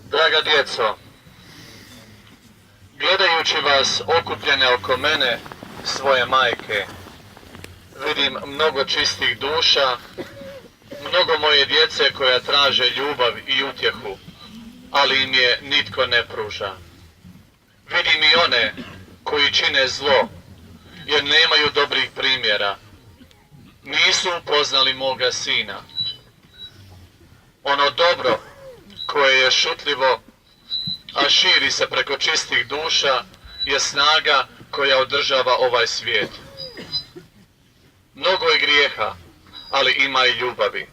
Draga djeco, gledajući vas okupljene oko mene, svoje majke, vidim mnogo čistih duša, mnogo moje djece koja traže ljubav i utjehu, ali im je nitko ne pruža. Vidim i one koji čine zlo, jer nemaju dobrih primjera. Nisu upoznali moga sina. Ono dobro koje je šutljivo, a širi se preko čistih duša, je snaga koja održava ovaj svijet. Mnogo je grijeha, ali ima i ljubavi.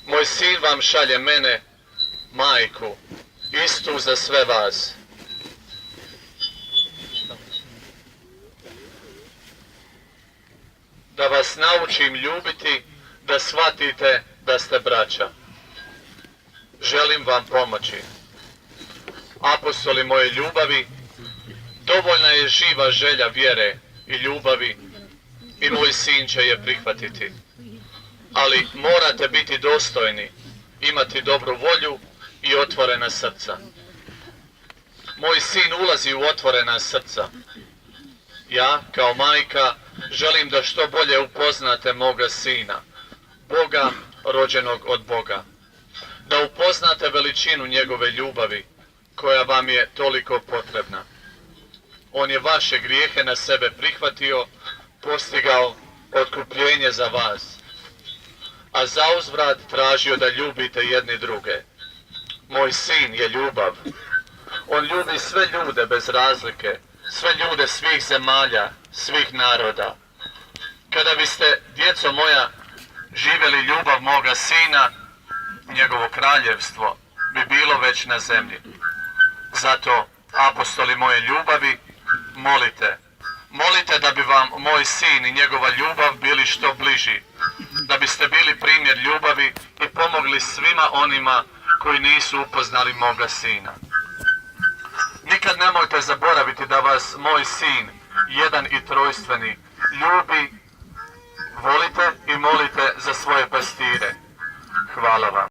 Moj sin vam šalje mene, majku, istu za sve vas. Da vas naučim ljubiti, da shvatite da ste braća. Želim vam pomoći. Apostoli moje ljubavi, dovoljna je živa želja vjere i ljubavi i moj sin će je prihvatiti. Ali morate biti dostojni, imati dobru volju i otvorena srca. Moj sin ulazi u otvorena srca. Ja, kao majka, želim da što bolje upoznate moga sina, Boga rođenog od Boga. Da upoznate veličinu njegove ljubavi, koja vam je toliko potrebna. On je vaše grijehe na sebe prihvatio, postigao otkupljenje za vas, a zauzvrat tražio da ljubite jedni druge. Moj sin je ljubav. On ljubi sve ljude bez razlike, sve ljude svih zemalja, svih naroda. Kada biste, djeco moja, živjeli ljubav moga sina, njegovo kraljevstvo bi bilo već na zemlji. Zato, apostoli moje ljubavi, molite. Molite da bi vam moj sin i njegova ljubav bili što bliži. Da biste bili primjer ljubavi i pomogli svima onima koji nisu upoznali moga sina. Nikad nemojte zaboraviti da vas moj sin, jedan i trojstveni, ljubi, volite i molite za svoje pastire. Hvala vam.